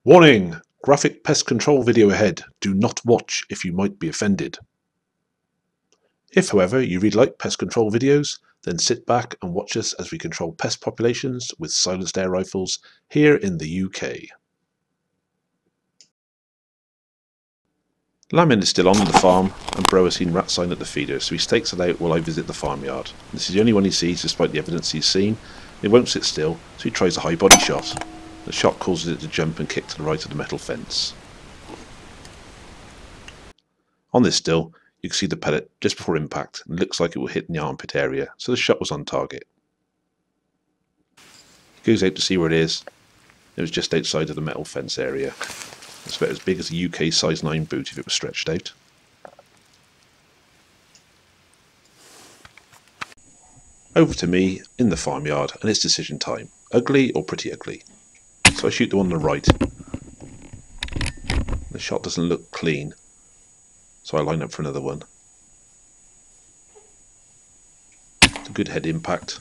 Warning! Graphic pest control video ahead. Do not watch if you might be offended. If, however, you really like pest control videos, then sit back and watch us as we control pest populations with silenced air rifles here in the UK. Lamin is still on the farm and Bro has seen rat sign at the feeder, so he stakes it out while I visit the farmyard. This is the only one he sees despite the evidence he's seen. It won't sit still, so he tries a high body shot. The shot causes it to jump and kick to the right of the metal fence. On this still, you can see the pellet just before impact and it looks like it will hit in the armpit area, so the shot was on target. He goes out to see where it is. It was just outside of the metal fence area. It's about as big as a UK size 9 boot if it was stretched out. Over to me in the farmyard and it's decision time. Ugly or pretty ugly? So I shoot the one on the right. The shot doesn't look clean, so I line up for another one. It's a good head impact.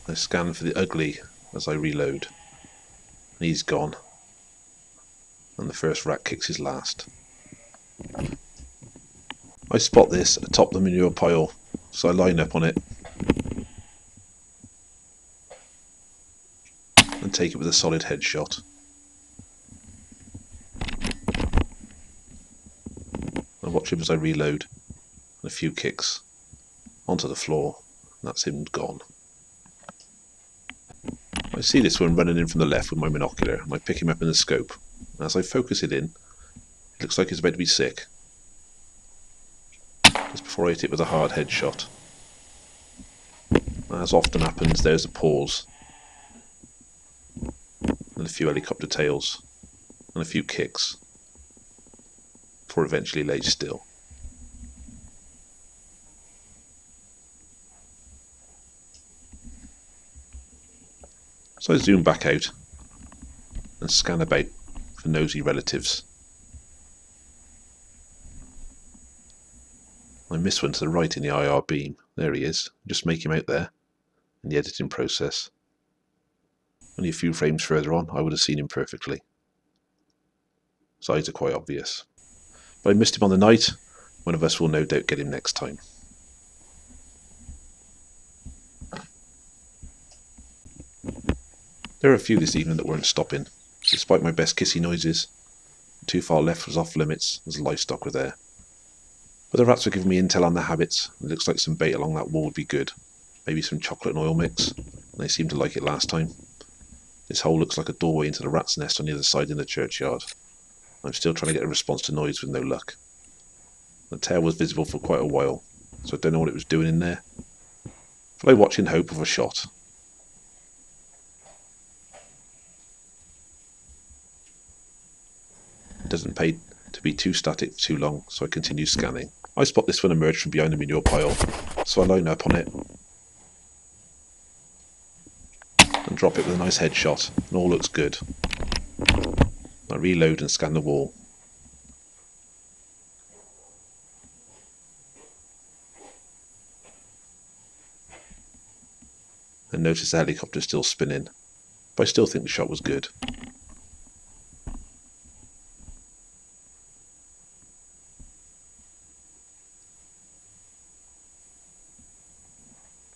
I scan for the ugly as I reload. And he's gone. And the first rat kicks his last. I spot this atop the manure pile, so I line up on it and take it with a solid headshot. I watch him as I reload, and a few kicks onto the floor, and that's him gone. I see this one running in from the left with my binocular, and I pick him up in the scope. As I focus it in, it looks like he's about to be sick. Just before I hit it with a hard headshot. As often happens, there's a pause, and a few helicopter tails, and a few kicks, before it eventually lays still. So I zoom back out and scan about for nosy relatives. I miss one to the right in the IR beam. There he is. Just make him out there in the editing process. Only a few frames further on, I would have seen him perfectly. His eyes are quite obvious. But I missed him on the night. One of us will no doubt get him next time. There are a few this evening that weren't stopping, despite my best kissy noises. Too far left was off limits, as the livestock were there. But the rats were giving me intel on their habits. It looks like some bait along that wall would be good. Maybe some chocolate and oil mix, and they seemed to like it last time. This hole looks like a doorway into the rat's nest on the other side in the churchyard. I'm still trying to get a response to noise with no luck. The tail was visible for quite a while, so I don't know what it was doing in there. But I watch in hope of a shot. It doesn't pay to be too static for too long, so I continue scanning. I spot this one emerge from behind the manure pile, so I line up on it and drop it with a nice headshot, and all looks good. I reload and scan the wall. And notice the helicopter still spinning, but I still think the shot was good.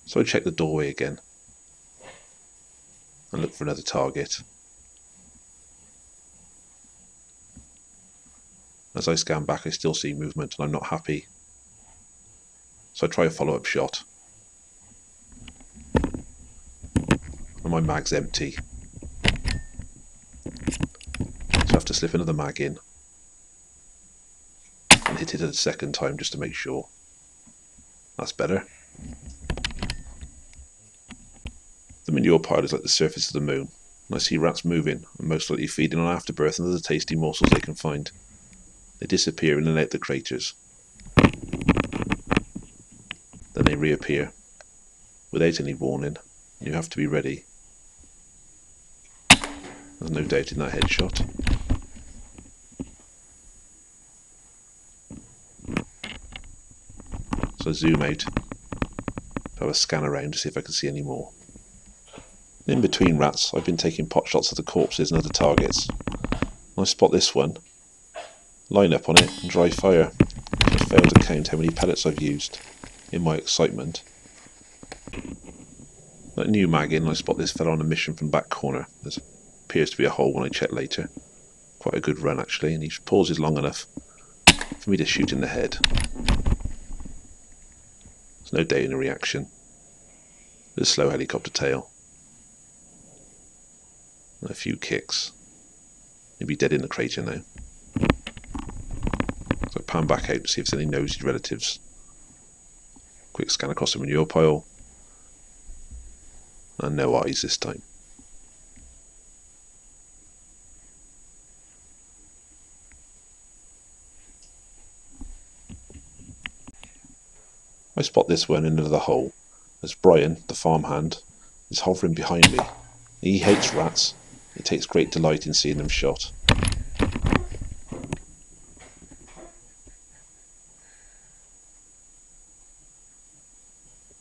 So I check the doorway again and look for another target. As I scan back, I still see movement and I'm not happy. So I try a follow-up shot. And my mag's empty. So I have to slip another mag in and hit it a second time just to make sure. That's better. The manure pile is like the surface of the moon, and I see rats moving and most likely feeding on afterbirth and other tasty morsels they can find. They disappear in and out the craters. Then they reappear without any warning, and you have to be ready. There's no doubt in that headshot. So I zoom out, have a scan around to see if I can see any more. In between rats, I've been taking pot shots at the corpses and other targets. I spot this one, line up on it and dry fire. I failed to count how many pellets I've used in my excitement. That new mag in, I spot this fella on a mission from the back corner. There appears to be a hole when I check later. Quite a good run actually, and he pauses long enough for me to shoot in the head. There's no doubt in a reaction. There's a slow helicopter tail. And a few kicks. He'll be dead in the crater now. So I pan back out to see if there's any nosy relatives. Quick scan across the manure pile. And no eyes this time. I spot this one in another hole, as Brian, the farmhand, is hovering behind me. He hates rats. He takes great delight in seeing them shot.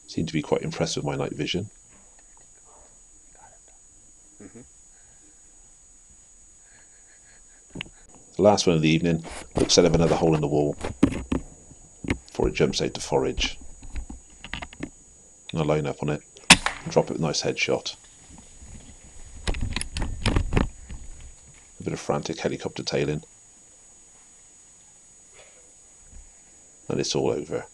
Seem to be quite impressed with my night vision. The last one of the evening looks out of another hole in the wall before it jumps out to forage. And I line up on it and drop it with a nice headshot. A bit of frantic helicopter tailing. And it's all over.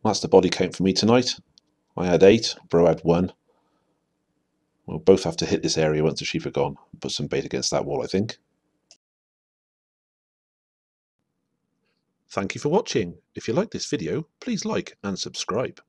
That's the body count for me tonight. I had 8, Bro had 1. We'll both have to hit this area once the sheep are gone and put some bait against that wall, I think. Thank you for watching. If you like this video, please like and subscribe.